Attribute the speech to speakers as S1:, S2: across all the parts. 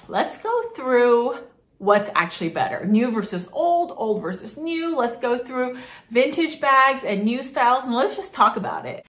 S1: let's go through what's actually better. New versus old, old versus new. Let's go through vintage bags and new styles, and let's just talk about it.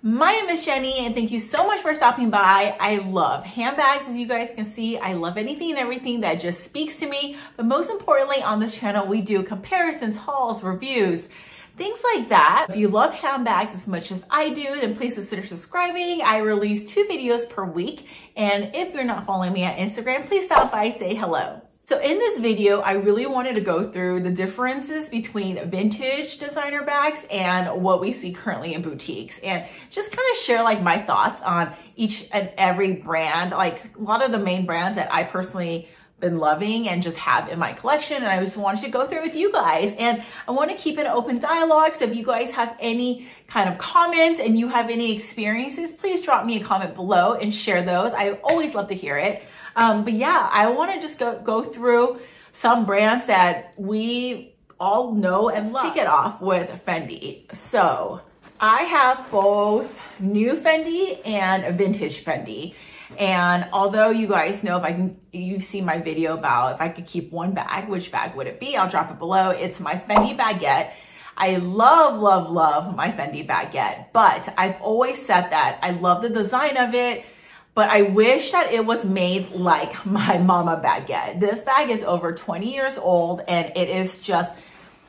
S1: My name is Jenny, and thank you so much for stopping by. I love handbags, as you guys can see. I love anything and everything that just speaks to me. But most importantly, on this channel, we do comparisons, hauls, reviews, things like that. If you love handbags as much as I do, then please consider subscribing. I release 2 videos per week. And if you're not following me on Instagram, please stop by, say hello. So in this video, I really wanted to go through the differences between vintage designer bags and what we see currently in boutiques, and just kind of share like my thoughts on each and every brand, like a lot of the main brands that I personally been loving and just have in my collection. And I just wanted to go through with you guys, and I want to keep an open dialogue. So if you guys have any kind of comments and you have any experiences, please drop me a comment below and share those. I always love to hear it. But yeah, I want to just go through some brands that we all know and love. Kick it off with Fendi. So I have both new Fendi and vintage Fendi. And although you guys know, you've seen my video about if I could keep one bag, which bag would it be? I'll drop it below. It's my Fendi Baguette. I love, love, love my Fendi Baguette, but I've always said that I love the design of it, but I wish that it was made like my mama Baguette. This bag is over 20 years old, and it is just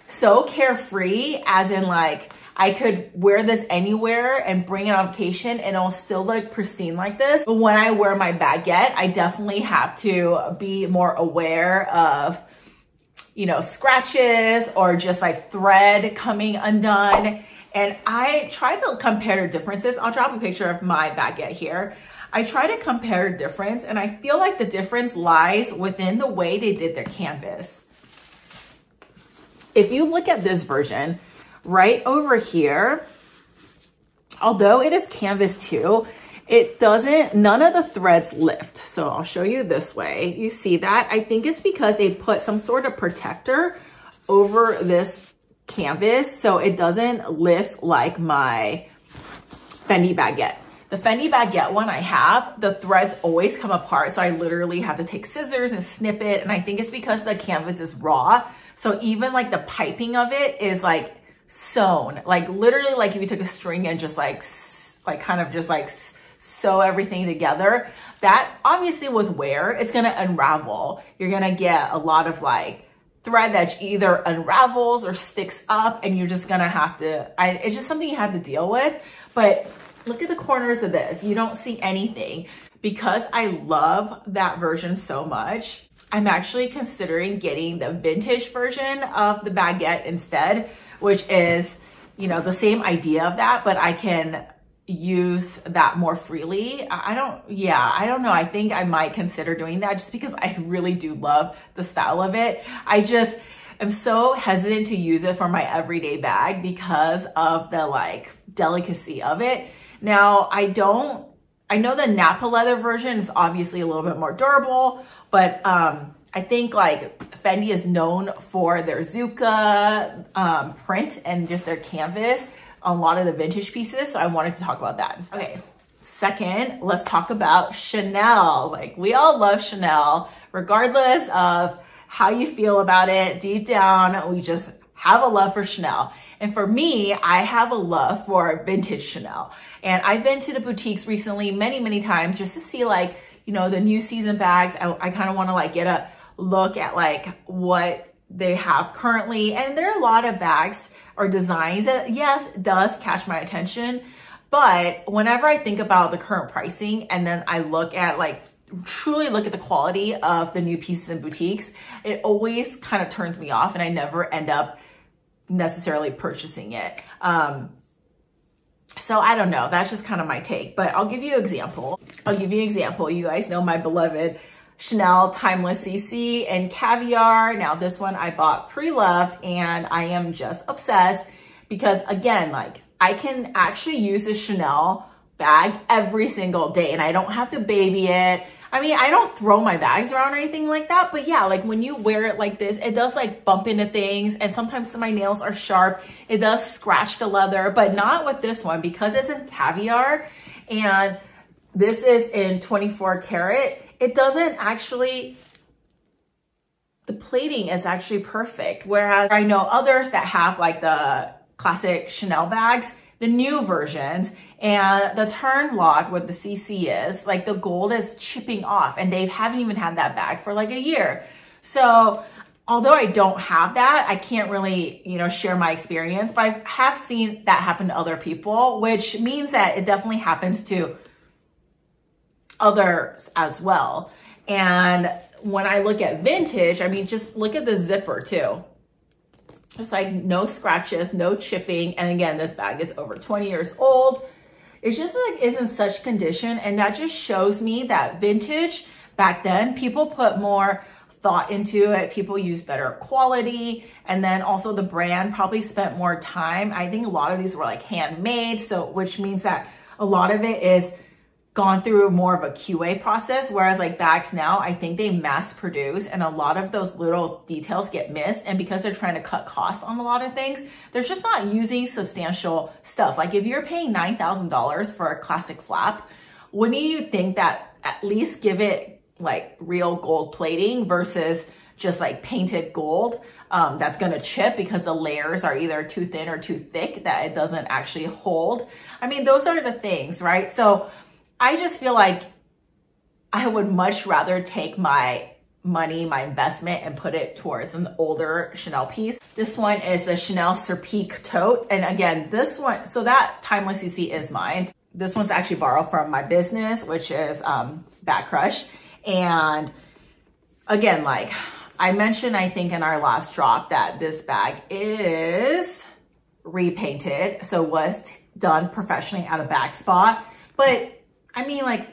S1: so carefree, as in like, I could wear this anywhere and bring it on vacation and it'll still look pristine like this. But when I wear my Baguette, I definitely have to be more aware of, you know, scratches or just like thread coming undone. And I try to compare differences. I'll drop a picture of my Baguette here. I try to compare difference, and I feel like the difference lies within the way they did their canvas. If you look at this version, right over here, although it is canvas too, none of the threads lift. So I'll show you this way. You see that? I think it's because they put some sort of protector over this canvas so it doesn't lift like my Fendi Baguette. The Fendi Baguette one I have, the threads always come apart. So I literally have to take scissors and snip it. And I think it's because the canvas is raw. So even like the piping of it is like sewn, like literally like if you took a string and just like kind of just like sew everything together, that obviously with wear, it's going to unravel. You're going to get a lot of like thread that either unravels or sticks up, and you're just going to have to, it's just something you have to deal with. But look at the corners of this. You don't see anything. Because I love that version so much, I'm actually considering getting the vintage version of the Baguette instead, which is, you know, the same idea of that, but I can use that more freely. I don't know. I think I might consider doing that just because I really do love the style of it. I just am so hesitant to use it for my everyday bag because of the like delicacy of it. Now, I know the Napa leather version is obviously a little bit more durable, but I think like Fendi is known for their Zucca print and just their canvas on a lot of the vintage pieces. So I wanted to talk about that. Okay, second, let's talk about Chanel. Like, we all love Chanel, regardless of how you feel about it. Deep down, we just have a love for Chanel. And for me, I have a love for vintage Chanel. And I've been to the boutiques recently many, many times just to see like, you know, the new season bags. I kind of want to like get a look at like what they have currently. And there are a lot of bags or designs that, yes, does catch my attention. But whenever I think about the current pricing and then I look at like, truly look at the quality of the new pieces in boutiques, it always kind of turns me off and I never end up necessarily purchasing it. So I don't know, that's just kind of my take, but I'll give you an example. You guys know my beloved Chanel Timeless CC and Caviar. Now this one I bought pre-loved and I am just obsessed because again, like I can actually use this Chanel bag every single day and I don't have to baby it. I mean, I don't throw my bags around or anything like that, but yeah, like when you wear it like this, it does like bump into things and sometimes my nails are sharp. It does scratch the leather, but not with this one because it's in Caviar and This is in 24 karat. It doesn't actually, the plating is actually perfect. Whereas I know others that have like the classic Chanel bags, the new versions, and the turn lock with the CC is like the gold is chipping off, and they haven't even had that bag for like a year. So although I don't have that, I can't really, you know, share my experience, but I have seen that happen to other people, which means that it definitely happens to others as well. And when I look at vintage, I mean, just look at the zipper too. It's like no scratches, no chipping. And again, this bag is over 20 years old. It just like is in such condition. And that just shows me that vintage back then, people put more thought into it. People use better quality. And then also the brand probably spent more time. I think a lot of these were like handmade. So, which means that a lot of it is gone through more of a QA process, whereas like bags now, I think they mass produce and a lot of those little details get missed. And because they're trying to cut costs on a lot of things, they're just not using substantial stuff. Like if you're paying $9,000 for a classic flap, wouldn't you think that at least give it like real gold plating versus just like painted gold that's gonna chip because the layers are either too thin or too thick that it doesn't actually hold? I mean, those are the things, right? So I just feel like I would much rather take my money, my investment, and put it towards an older Chanel piece. This one is the Chanel Serpique tote. And again, this one, so that Timeless CC is mine. This one's actually borrowed from my business, which is Bag Crush. And again, like I mentioned, I think in our last drop that this bag is repainted. So was done professionally at a bag spot. But I mean, like,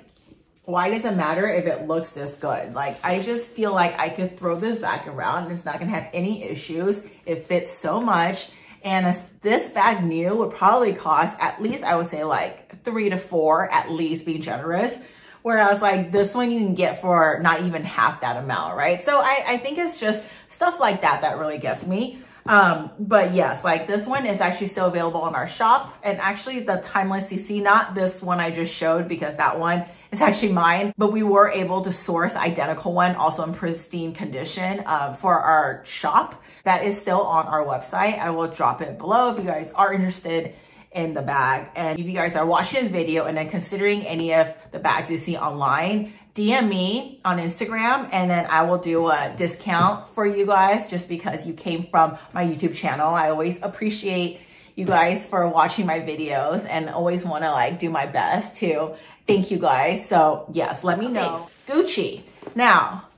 S1: why does it matter if it looks this good? Like, I just feel like I could throw this bag around and it's not gonna have any issues. It fits so much. And this bag new would probably cost at least, I would say like 3 to 4, at least, being generous. Whereas like this one you can get for not even half that amount, right? So I think it's just stuff like that that really gets me. But yes, like this one is actually still available in our shop, and actually the Timeless CC, not this one I just showed because that one is actually mine, but we were able to source identical one also in pristine condition for our shop. That is still on our website. I will drop it below if you guys are interested in the bag. And if you guys are watching this video and then considering any of the bags you see online, DM me on Instagram and then I will do a discount for you guys just because you came from my YouTube channel. I always appreciate you guys for watching my videos and always want to like do my best to thank you guys. So yes, let me know. Gucci. Now,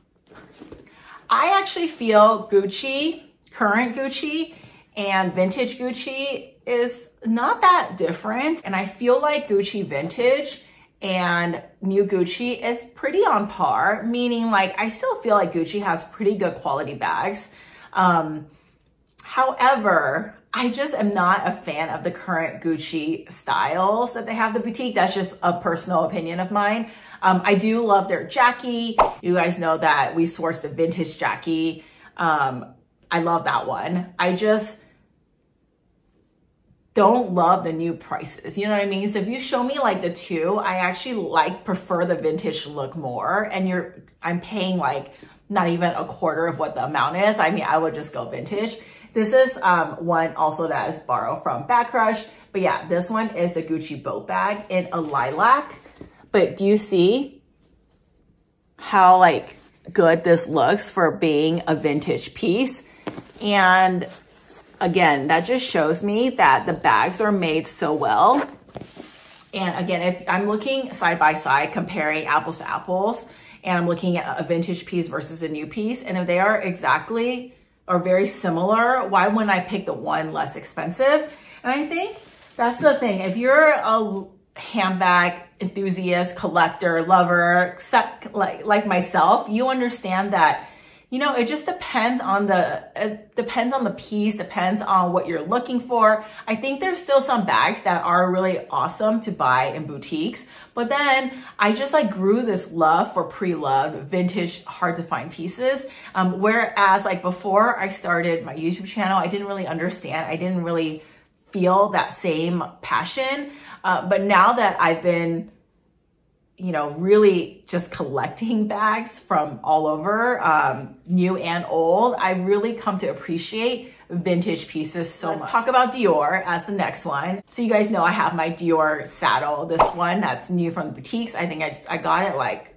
S1: I actually feel Gucci, current Gucci and vintage Gucci is not that different. And I feel like Gucci vintage and new Gucci is pretty on par, meaning like I still feel like Gucci has pretty good quality bags. However, I just am not a fan of the current Gucci styles that they have the boutique. That's just a personal opinion of mine. I do love their Jackie. You guys know that we sourced the vintage Jackie. I love that one. I just don't love the new prices. You know what I mean? So if you show me like the two, I actually prefer the vintage look more. And I'm paying like not even a quarter of what the amount is. I mean, I would just go vintage. This is one also that is borrowed from Bag Crush. But yeah, this one is the Gucci boat bag in a lilac. But do you see how like good this looks for being a vintage piece? And again, that just shows me that the bags are made so well. And again, if I'm looking side by side, comparing apples to apples, and I'm looking at a vintage piece versus a new piece, and if they are exactly or very similar, why wouldn't I pick the one less expensive? And I think that's the thing. If you're a handbag enthusiast, collector, lover, except like myself, you understand that, you know, it just depends on the piece, depends on what you're looking for. I think there's still some bags that are really awesome to buy in boutiques, but then I just like grew this love for pre-loved, vintage, hard to find pieces. Whereas like before I started my YouTube channel, I didn't really understand. I didn't really feel that same passion. But now that I've been you know, really just collecting bags from all over, new and old, I really come to appreciate vintage pieces so much. Let's talk about Dior as the next one. So you guys know I have my Dior saddle, this one that's new from the boutiques. I think I got it like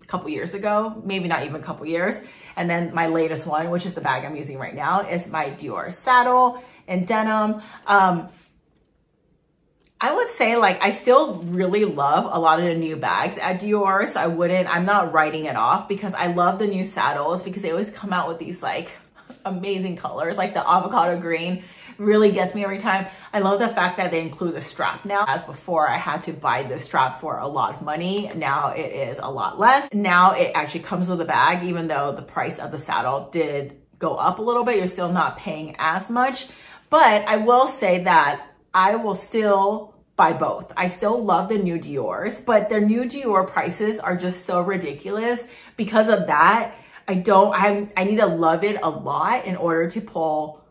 S1: a couple years ago, maybe not even a couple years. And then my latest one, which is the bag I'm using right now, is my Dior saddle in denim. I would say like I still really love a lot of the new bags at Dior, so I'm not writing it off because I love the new saddles because they always come out with these like amazing colors, like the avocado green really gets me every time. I love the fact that they include the strap now. As before, I had to buy this strap for a lot of money. Now it is a lot less. Now it actually comes with a bag, even though the price of the saddle did go up a little bit. You're still not paying as much, but I will say that I will still buy both. I still love the new Dior's, but their new Dior prices are just so ridiculous. Because of that, I need to love it a lot in order to pull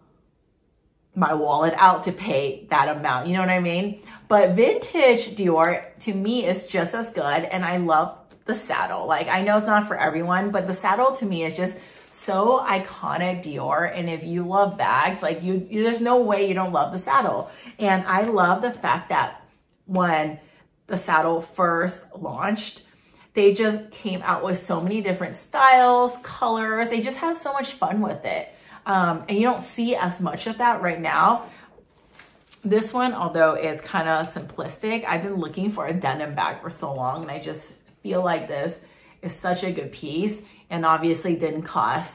S1: my wallet out to pay that amount. You know what I mean? But vintage Dior to me is just as good. And I love the saddle. Like, I know it's not for everyone, but the saddle to me is just so iconic Dior. And if you love bags, like there's no way you don't love the saddle. And I love the fact that when the saddle first launched, they just came out with so many different styles, colors. They just have so much fun with it. And you don't see as much of that right now. This one, although is kind of simplistic, I've been looking for a denim bag for so long, and I just feel like this is such a good piece. And obviously didn't cost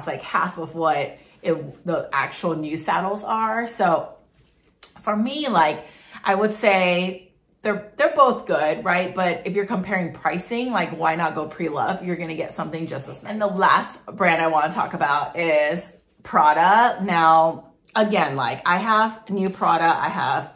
S1: like half of what the actual new saddles are. So for me, like, I would say they're both good, right? But if you're comparing pricing, like, why not go pre-loved? You're gonna get something just as nice. And the last brand I wanna talk about is Prada. Now, again, like, I have new Prada, I have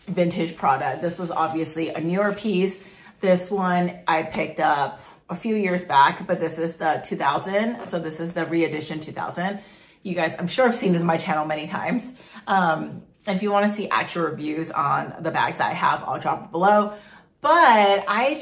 S1: vintage Prada. This was obviously a newer piece. This one I picked up a few years back, but this is the 2000. So this is the re-edition 2000. You guys, I'm sure have seen this on my channel many times. If you want to see actual reviews on the bags that I have, I'll drop it below. But I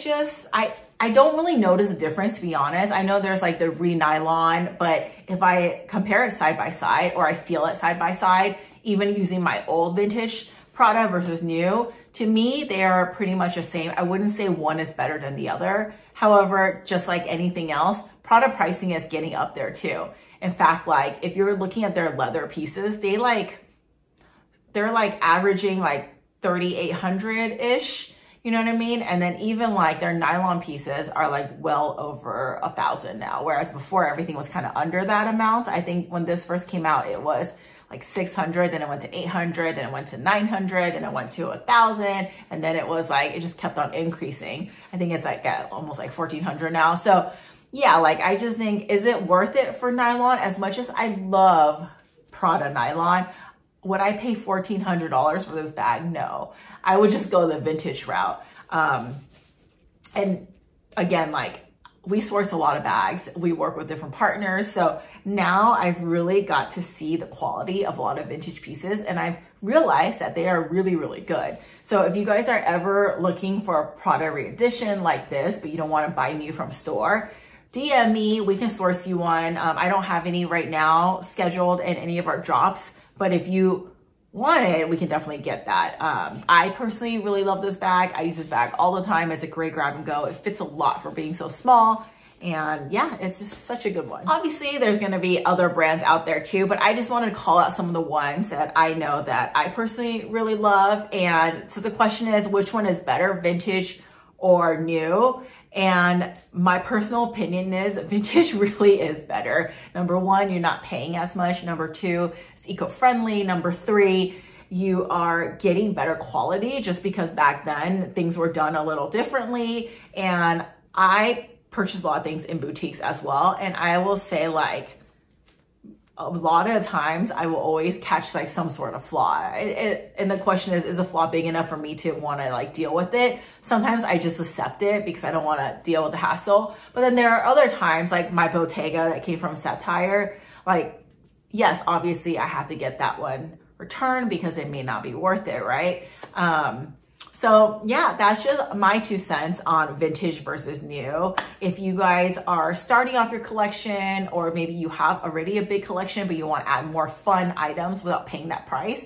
S1: don't really notice a difference, to be honest. I know there's like the re-nylon, but if I compare it side by side, or I feel it side by side, even using my old vintage Prada versus new, to me, they are pretty much the same. I wouldn't say one is better than the other. However, just like anything else, Prada pricing is getting up there too. In fact, like, if you're looking at their leather pieces, they're like averaging like 3,800-ish, you know what I mean? And then even like their nylon pieces are like well over 1,000 now. Whereas before everything was kind of under that amount. I think when this first came out, it was like 600, then it went to 800, then it went to 900, then it went to 1,000. And then it was like, it just kept on increasing. I think it's like at almost like 1,400 now. So yeah, like, I just think, is it worth it for nylon? As much as I love Prada nylon, would I pay $1,400 for this bag? No, I would just go the vintage route. And again, like, we source a lot of bags. We work with different partners. So now I've really got to see the quality of a lot of vintage pieces, and I've realized that they are really, really good. So if you guys are ever looking for a Prada re-edition like this, but you don't want to buy new from store, DM me, we can source you one. I don't have any right now scheduled in any of our drops, but if you want it, we can definitely get that. I personally really love this bag. I use this bag all the time. It's a great grab and go. It fits a lot for being so small. And yeah, it's just such a good one. Obviously, there's gonna be other brands out there too, but I just wanted to call out some of the ones that I know that I personally really love. And so the question is, which one is better, vintage or new? And my personal opinion is vintage really is better. Number one, you're not paying as much. Number two, it's eco-friendly. Number three, you are getting better quality just because back then things were done a little differently. And I purchase a lot of things in boutiques as well. And I will say, like, a lot of times I will always catch like some sort of flaw. And the question is the flaw big enough for me to want to like deal with it? Sometimes I just accept it because I don't want to deal with the hassle. But then there are other times, like my Bottega that came from Satire, like, yes, obviously I have to get that one returned because it may not be worth it, right? So yeah, that's just my 2 cents on vintage versus new. If you guys are starting off your collection, or maybe you have already a big collection, but you want to add more fun items without paying that price,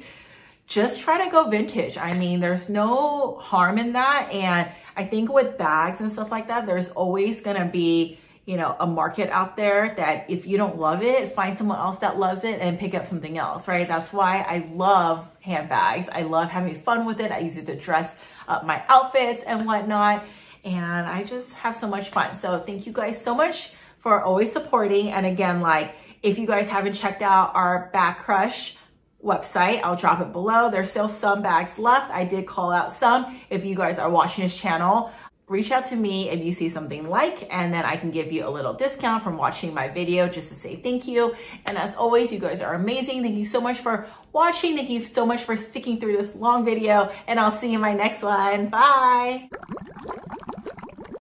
S1: just try to go vintage. I mean, there's no harm in that. And I think with bags and stuff like that, there's always gonna be, you know, a market out there that if you don't love it, find someone else that loves it and pick up something else, right? That's why I love handbags. I love having fun with it. I use it to dress up my outfits and whatnot. And I just have so much fun. So thank you guys so much for always supporting. And again, like, if you guys haven't checked out our Bag Crush website, I'll drop it below. There's still some bags left. I did call out some. If you guys are watching this channel, reach out to me if you see something like, and then I can give you a little discount from watching my video just to say thank you. And as always, you guys are amazing. Thank you so much for watching. Thank you so much for sticking through this long video, and I'll see you in my next one. Bye.